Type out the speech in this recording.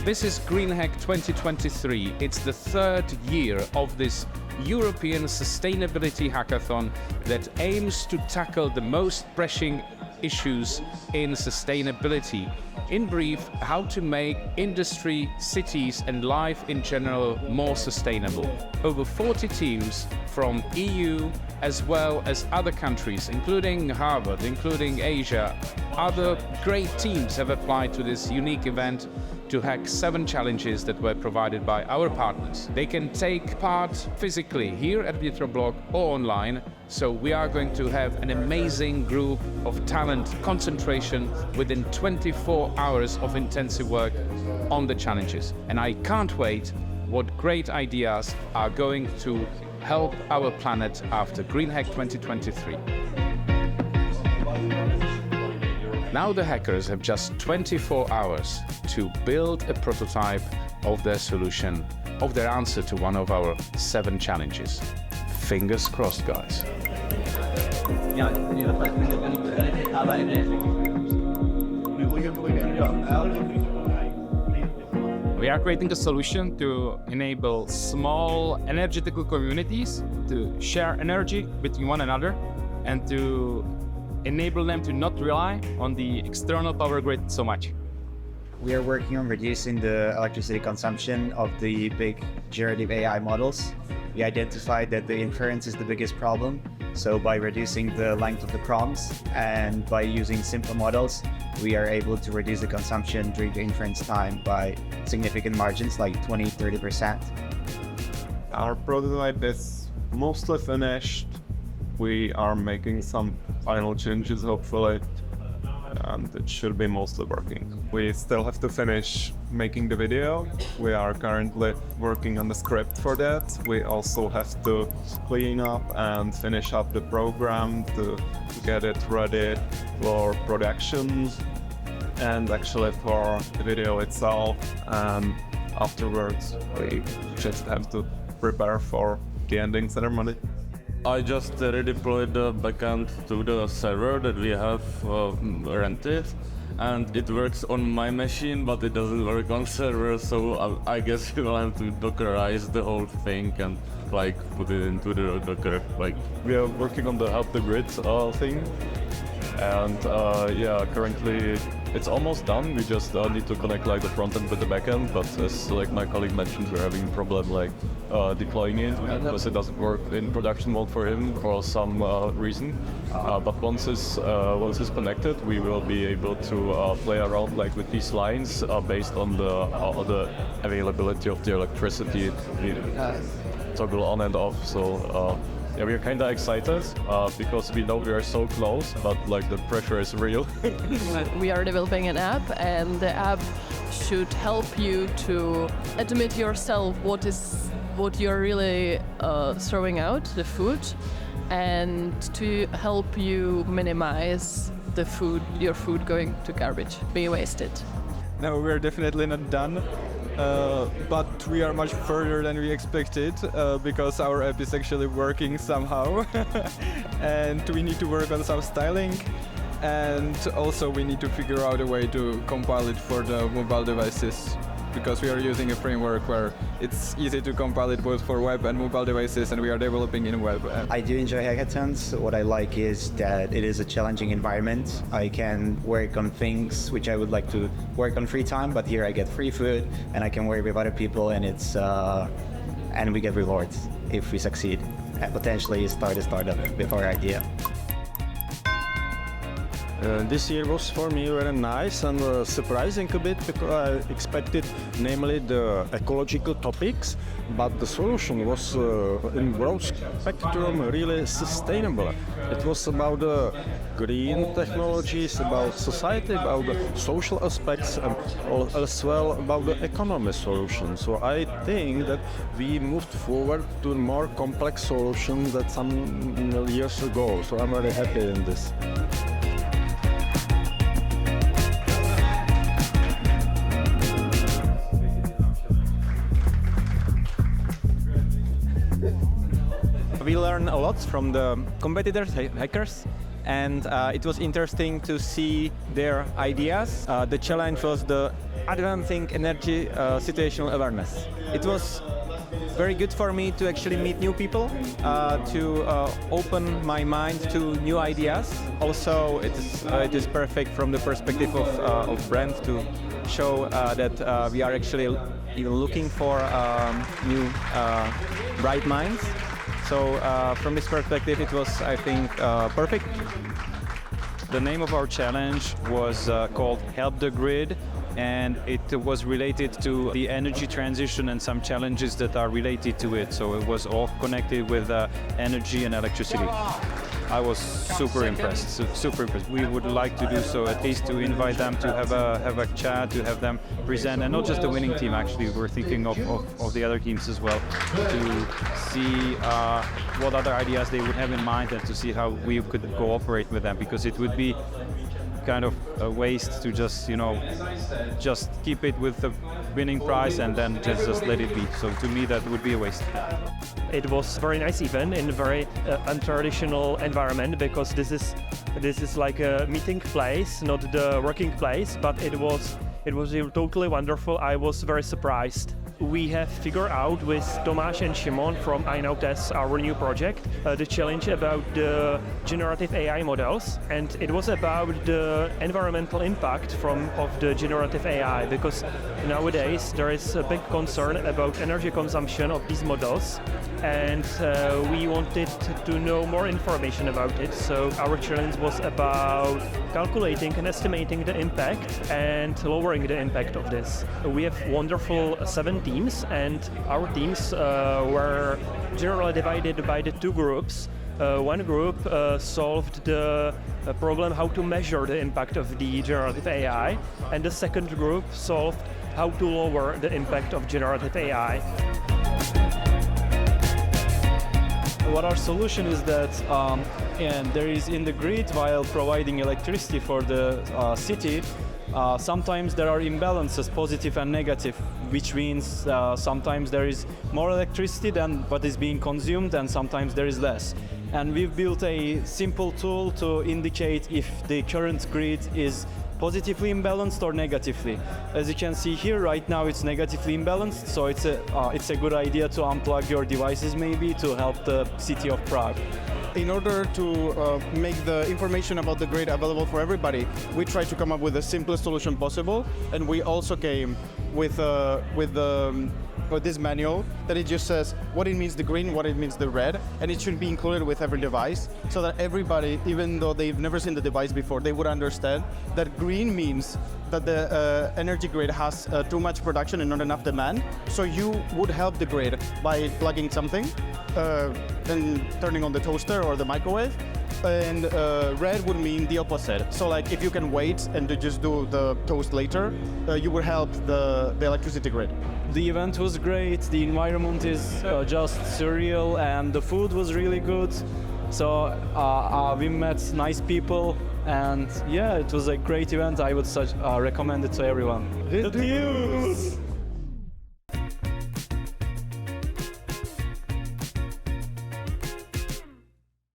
This is GreenHack 2023. It's the third year of this European Sustainability Hackathon that aims to tackle the most pressing issues in sustainability. In brief, how to make industry, cities and life in general more sustainable. Over 40 teams from EU as well as other countries, including Harvard, including Asia. Other great teams have applied to this unique event to hack 7 challenges that were provided by our partners. They can take part physically here at Vnitroblok or online. So we are going to have an amazing group of talent concentration within 24 hours of intensive work on the challenges. And I can't wait what great ideas are going to help our planet after GreenHack 2023. Now the hackers have just 24 hours to build a prototype of their solution, of their answer to one of our 7 challenges. Fingers crossed, guys. We are creating a solution to enable small energetical communities to share energy between one another and to enable them to not rely on the external power grid so much. We are working on reducing the electricity consumption of the big generative AI models. We identified that the inference is the biggest problem. So by reducing the length of the prompts and by using simple models, we are able to reduce the consumption during the inference time by significant margins, like 20–30%. Our prototype is mostly finished. We are making some final changes, hopefully, and it should be mostly working. We still have to finish making the video. We are currently working on the script for that. We also have to clean up and finish up the program to get it ready for production and actually for the video itself. Afterwards, we just have to prepare for the ending ceremony. I just redeployed the backend to the server that we have rented, and it works on my machine, but it doesn't work on server, so I guess you will have to dockerize the whole thing and like put it into the Docker. We are working on the help the grid thing, and yeah, currently it's almost done. We just need to connect like the front end with the back end, but as like my colleague mentioned, we're having a problem like deploying it because it doesn't work in production mode for him for some reason. But once it's connected, we will be able to play around like with these lines based on the availability of the electricity. We toggle on and off. So yeah, we're kind of excited because we know we are so close, but like the pressure is real. We are developing an app, and the app should help you to admit yourself what you're really throwing out, the food, and to help you minimize your food going to garbage, being wasted. No, we're definitely not done. But we are much further than we expected because our app is actually working somehow. And we need to work on some styling, and also we need to figure out a way to compile it for the mobile devices, because we are using a framework where it's easy to compile it both for web and mobile devices, and we are developing in web. I do enjoy hackathons. What I like is that it is a challenging environment. I can work on things which I would like to work on free time, but here I get free food and I can work with other people, and and we get rewards if we succeed and potentially start a startup with our idea. This year was for me very nice and surprising a bit, because I expected namely the ecological topics, but the solution was in broad spectrum really sustainable. It was about green technologies, about society, about the social aspects, and as well about the economy solutions. So I think that we moved forward to a more complex solution than some years ago. So I'm very happy in this. We learn a lot from the competitors, hackers, and it was interesting to see their ideas. The challenge was the advancing energy situational awareness. It was very good for me to actually meet new people, to open my mind to new ideas. Also, it is perfect from the perspective of brand to show that we are actually even looking for new bright minds. So from this perspective, it was, I think, perfect. The name of our challenge was called Help the Grid, and it was related to the energy transition and some challenges that are related to it. So it was all connected with energy and electricity. I was super impressed, super impressed. We would like to do so, at least to invite them to have a chat, to have them present, and not just the winning team, actually. We're thinking of the other teams as well, to see what other ideas they would have in mind and to see how we could cooperate with them, because it would be kind of a waste to just, just keep it with the winning prize and then just let it be. So to me, that would be a waste. It was a very nice event in a very untraditional environment, because this is like a meeting place, not the working place, but it was totally wonderful. I was very surprised. We have figured out with Tomáš and Šimon from I Now Test, our new project, the challenge about the generative AI models, and it was about the environmental impact of the generative AI, because nowadays there is a big concern about energy consumption of these models, and we wanted to know more information about it. So our challenge was about calculating and estimating the impact and lowering the impact of this. We have wonderful 7 teams, and our teams were generally divided by the 2 groups. One group solved the problem how to measure the impact of the generative AI, and the second group solved how to lower the impact of generative AI. What our solution is that and there is in the grid, while providing electricity for the city, sometimes there are imbalances, positive and negative, which means sometimes there is more electricity than what is being consumed, and sometimes there is less. And we've built a simple tool to indicate if the current grid is positively imbalanced or negatively. As you can see here, right now it's negatively imbalanced, so it's a good idea to unplug your devices maybe to help the city of Prague. In order to make the information about the grid available for everybody, we tried to come up with the simplest solution possible, and we also came with this manual that it just says what it means the green, what it means the red, and it should be included with every device, so that everybody, even though they've never seen the device before, they would understand that green means that the energy grid has too much production and not enough demand. So you would help the grid by plugging something and turning on the toaster or the microwave. And red would mean the opposite. So like if you can wait and to just do the toast later, you would help the electricity grid. The event was great, the environment is just surreal, and the food was really good. So we met nice people, and yeah, it was a great event. I would recommend it to everyone. Reduce!